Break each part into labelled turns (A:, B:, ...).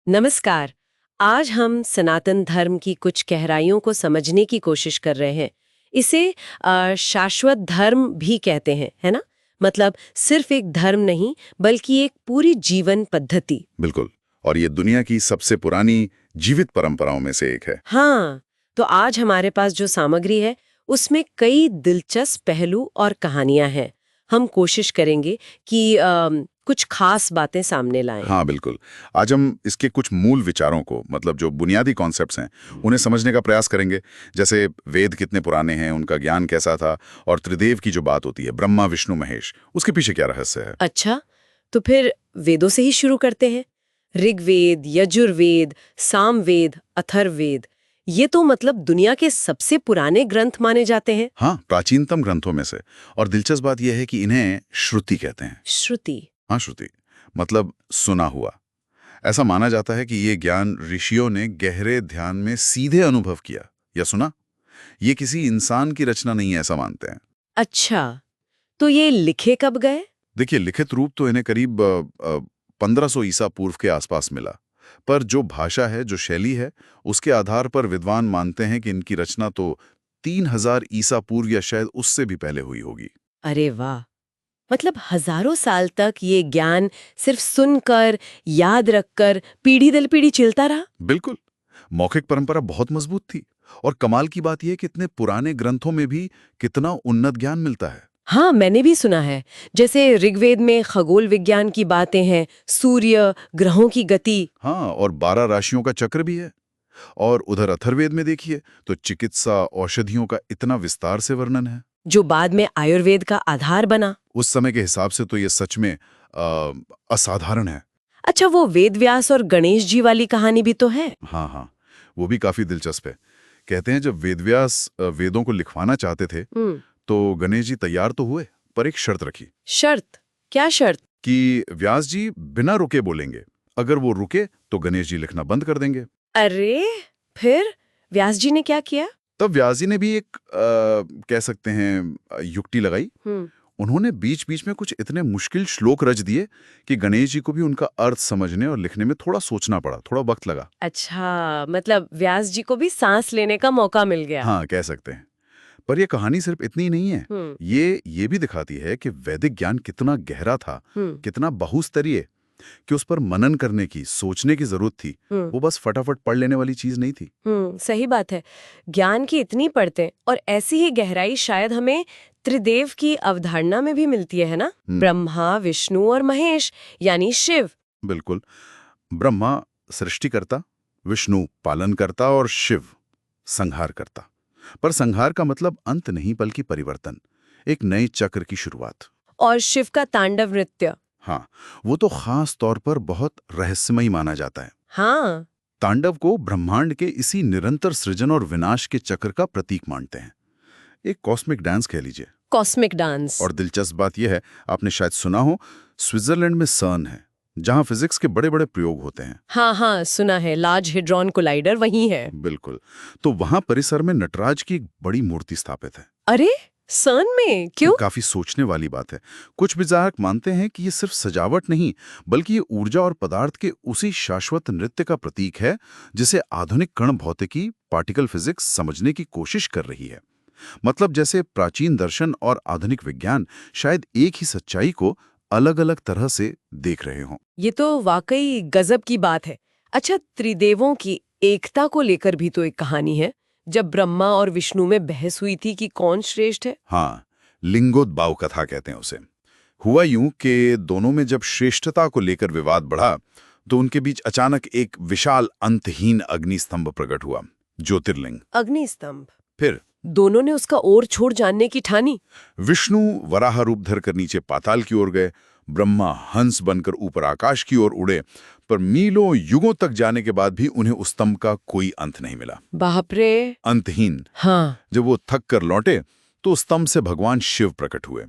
A: नमस्कार। आज हम सनातन धर्म की कुछ गहराइयों को समझने की कोशिश कर रहे हैं। इसे शाश्वत धर्म भी कहते हैं, है ना? मतलब सिर्फ एक धर्म नहीं, बल्कि एक पूरी जीवन पद्धति।
B: बिल्कुल। और ये दुनिया की सबसे पुरानी जीवित परंपराओं में से एक है।
A: हाँ, तो आज हमारे पास जो सामग्री है, उसमें कई दिलचस्प पहलू और कहानियां हैं। हम कोशिश करेंगे कि कुछ खास बातें सामने लाएं।
B: हाँ बिल्कुल। आज हम इसके कुछ मूल विचारों को, मतलब जो बुनियादी कॉन्सेप्ट्स हैं, उन्हें समझने का प्रयास करेंगे। जैसे वेद कितने पुराने हैं, उनका ज्ञान कैसा था, और त्रिदेव की जो बात होती है, ब्रह्मा विष्णु महेश, उसके पीछे क्या रहस्य है।
A: अच्छा, तो फिर वेदों से ही शुरू करते हैं। ऋग्वेद, यजुर्वेद, सामवेद, अथर्ववेद, ये तो मतलब दुनिया के सबसे पुराने ग्रंथ माने जाते हैं।
B: हाँ, प्राचीनतम ग्रंथों में से। और दिलचस्प बात यह है कि इन्हें श्रुति कहते हैं।
A: श्रुति।
B: हाँ, श्रुति मतलब सुना हुआ। ऐसा माना जाता है कि ये ज्ञान ऋषियों ने गहरे ध्यान में सीधे अनुभव किया या सुना। ये किसी इंसान की रचना नहीं है, ऐसा मानते हैं।
A: अच्छा, तो ये लिखे कब गए?
B: देखिए, लिखित रूप तो इन्हें करीब 1500 ईसा पूर्व के आसपास मिला। पर जो भाषा है, जो शैली है, उसके आधार पर विद्वान मानते हैं कि इनकी रचना तो 3000 ईसा पूर्व या शायद उससे भी पहले हुई होगी।
A: अरे वाह! मतलब हजारों साल तक ये ज्ञान सिर्फ सुनकर, याद रखकर पीढ़ी दर पीढ़ी चलता रहा।
B: बिल्कुल। मौखिक परंपरा बहुत मजबूत थी। और कमाल की बात यह है कि इतने पुराने ग्रंथों में भी कितना उन्नत ज्ञान मिलता है।
A: हाँ, मैंने भी सुना है। जैसे ऋग्वेद में खगोल विज्ञान की बातें हैं, सूर्य, ग्रहों की गति।
B: हाँ, और 12 राशियों का चक्र भी है। और उधर अथर्ववेद में देखिए तो चिकित्सा, औषधियों का इतना विस्तार से वर्णन है।
A: जो बाद में आयुर्वेद का आधार बना।
B: उस समय के हिसाब से तो ये सच में असाधारण है।
A: अच्छा, वो वेद व्यास और गणेश जी वाली कहानी भी तो है।
B: हाँ हाँ, वो भी काफी दिलचस्प है। कहते हैं जब वेदव्यास वेदों को लिखवाना चाहते थे तो गणेश जी तैयार तो हुए, पर एक शर्त रखी
A: शर्त? क्या शर्त?
B: कि व्यास जी बिना रुके बोलेंगे। अगर वो रुके तो गणेश जी लिखना बंद कर देंगे।
A: अरे, फिर व्यास जी ने क्या किया?
B: तब व्यास जी ने भी एक कह सकते हैं युक्ति लगाई। उन्होंने बीच बीच में कुछ इतने मुश्किल श्लोक रच दिए कि गणेश जी को भी उनका अर्थ समझने और लिखने में थोड़ा सोचना पड़ा, थोड़ा वक्त लगा।
A: अच्छा, मतलब व्यास जी को भी सांस लेने का मौका मिल गया।
B: हाँ, कह सकते हैं। पर यह कहानी सिर्फ इतनी ही नहीं है।
A: हम्म।
B: ये भी दिखाती है कि वैदिक ज्ञान कितना गहरा था,
A: हम्म।
B: कितना बहुस्तरीय, कि उस पर मनन करने की, सोचने की जरूरत थी।
A: हम्म।
B: वो बस फटाफट पढ़ लेने वाली चीज नहीं थी।
A: सही बात है। ज्ञान की इतनी परतें और ऐसी ही गहराई शायद हमें त्रिदेव की अवधारणा में भी मिलती है ना?
B: हम्म,
A: ब्रह्मा, विष्णु और महेश, यानी शिव।
B: बिल्कुल। ब्रह्मा सृष्टिकर्ता, विष्णु पालनकर्ता और शिव संहारकर्ता। पर संहार का मतलब अंत नहीं, बल्कि परिवर्तन, एक नए चक्र की शुरुआत।
A: और शिव का तांडव नृत्य।
B: हाँ, वो तो खास तौर पर बहुत रहस्यमयी माना जाता है।
A: हाँ।
B: तांडव को ब्रह्मांड के इसी निरंतर सृजन और विनाश के चक्र का प्रतीक मानते हैं। एक कॉस्मिक डांस कह लीजिए।
A: Cosmic dance.
B: और दिलचस्प बात यह है, आपने शायद सुना हो, स्विट्जरलैंड में सर्न है, जहां फिजिक्स के बड़े बड़े प्रयोग होते हैं।
A: हाँ हाँ, सुना है। लार्ज हेड्रॉन कोलाइडर वही है।
B: बिल्कुल। तो वहां परिसर में नटराज की एक बड़ी मूर्ति स्थापित है।
A: अरे, सन में क्यों?
B: काफी सोचने वाली बात है। कुछ विचारक मानते हैं कि ये सिर्फ सजावट नहीं, बल्कि ये ऊर्जा और पदार्थ के उसी शाश्वत नृत्य का प्रतीक है जिसे आधुनिक कण भौतिकी, पार्टिकल फिजिक्स समझने की कोशिश कर रही है। मतलब जैसे प्राचीन दर्शन और आधुनिक विज्ञान शायद एक ही सच्चाई को अलग अलग तरह से देख रहे हों।
A: ये तो वाकई गजब की बात है। अच्छा, त्रिदेवों की एकता को लेकर भी तो एक कहानी है, जब ब्रह्मा और विष्णु में बहस हुई थी कि कौन श्रेष्ठ है।
B: हाँ, लिंगोद्भाव कथा कहते हैं उसे। हुआ यूं कि दोनों में जब श्रेष्ठता को लेकर विवाद बढ़ा तो उनके बीच अचानक एक विशाल अंतहीन अग्निस्तंभ प्रकट हुआ, ज्योतिर्लिंग।
A: अग्निस्तंभ।
B: फिर
A: दोनों ने उसका ओर छोड़ जानने की ठानी।
B: विष्णु वराह रूप धरकर नीचे पाताल की ओर गए, ब्रह्मा हंस बनकर ऊपर आकाश की ओर उड़े, पर मीलों युगों तक जाने के बाद भी उन्हें उस स्तंभ का कोई अंत नहीं मिला।
A: बाप रे।
B: अंतहीन।
A: हाँ।
B: जब वो थक कर लौटे तो स्तंभ से भगवान शिव प्रकट हुए।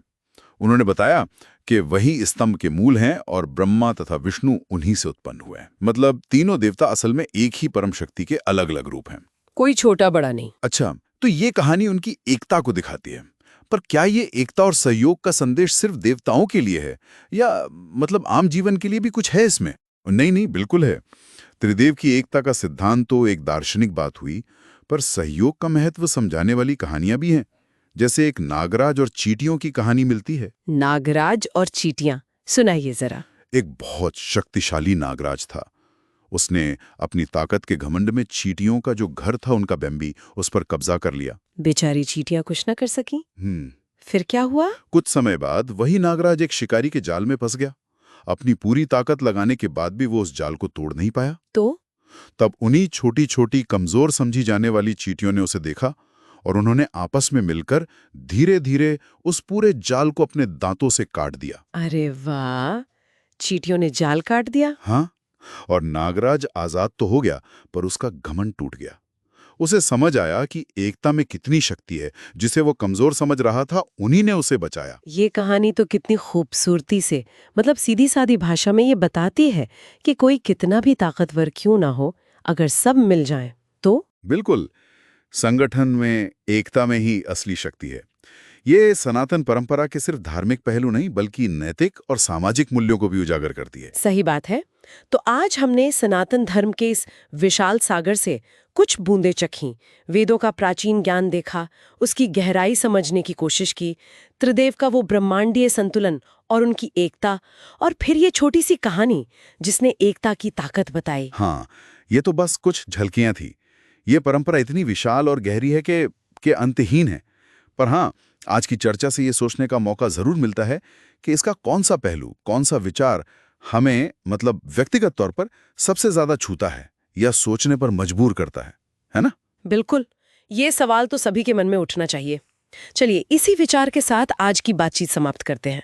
B: उन्होंने बताया कि वही स्तंभ के मूल हैं और ब्रह्मा तथा विष्णु उन्हीं से उत्पन्न हुए हैं। मतलब तीनों देवता असल में एक ही परम शक्ति के अलग अलग रूप हैं।
A: कोई छोटा बड़ा नहीं।
B: अच्छा, तो ये कहानी उनकी एकता को दिखाती है। पर क्या ये एकता और सहयोग का संदेश सिर्फ देवताओं के लिए है, या मतलब आम जीवन के लिए भी कुछ है इसमें? नहीं नहीं, बिल्कुल है। त्रिदेव की एकता का सिद्धांत तो एक दार्शनिक बात हुई, पर सहयोग का महत्व समझाने वाली कहानियां भी हैं। जैसे एक नागराज और चींटियों की कहानी मिलती है।
A: नागराज और चींटियां, सुनाइए जरा।
B: एक बहुत शक्तिशाली नागराज था। उसने अपनी ताकत के घमंड में चींटियों का जो घर था उनका बेम्बी, उस पर कब्जा कर लिया।
A: बेचारी चींटियां कुछ न कर सकी। फिर क्या हुआ?
B: कुछ समय बाद वही नागराज एक शिकारी के जाल में फंस गया। अपनी पूरी ताकत लगाने के बाद भी वो उस जाल को तोड़ नहीं पाया।
A: तो
B: तब उन्हीं छोटी छोटी कमजोर समझी जाने वाली चींटियों ने उसे देखा और उन्होंने आपस में मिलकर धीरे धीरे उस पूरे जाल को अपने दांतों से काट दिया।
A: अरे वाह, चींटियों ने जाल काट दिया।
B: हाँ, और नागराज आजाद तो हो गया, पर उसका घमंड टूट गया। उसे समझ आया कि एकता में कितनी शक्ति है। जिसे वो कमजोर समझ रहा था, उन्हीं ने उसे बचाया।
A: ये कहानी तो कितनी खूबसूरती से, मतलब सीधी सादी भाषा में ये बताती है कि कोई कितना भी ताकतवर क्यों ना हो, अगर सब मिल जाएं तो।
B: बिल्कुल, संगठन में, एकता में ही असली शक्ति है। ये सनातन परंपरा के सिर्फ धार्मिक पहलू नहीं, बल्कि नैतिक और सामाजिक मूल्यों को भी उजागर करती है।
A: सही बात है। तो आज हमने सनातन धर्म के इस विशाल सागर से कुछ बूंदें चखीं, वेदों का प्राचीन ज्ञान देखा, उसकी गहराई समझने की कोशिश की, त्रिदेव का वो ब्रह्मांडीय संतुलन और उनकी एकता, और फिर ये छोटी सी कहानी जिसने एकता की ताकत बताई।
B: हाँ, ये तो बस कुछ झलकियां थी। ये परंपरा इतनी विशाल और गहरी है कि अंतहीन है। पर हाँ, आज की चर्चा से ये सोचने का मौका जरूर मिलता है कि इसका कौन सा पहलू, कौन सा विचार हमें, मतलब व्यक्तिगत तौर पर, सबसे ज्यादा छूता है या सोचने पर मजबूर करता है ना?
A: बिल्कुल, ये सवाल तो सभी के मन में उठना चाहिए। चलिए, इसी विचार के साथ आज की बातचीत समाप्त करते हैं।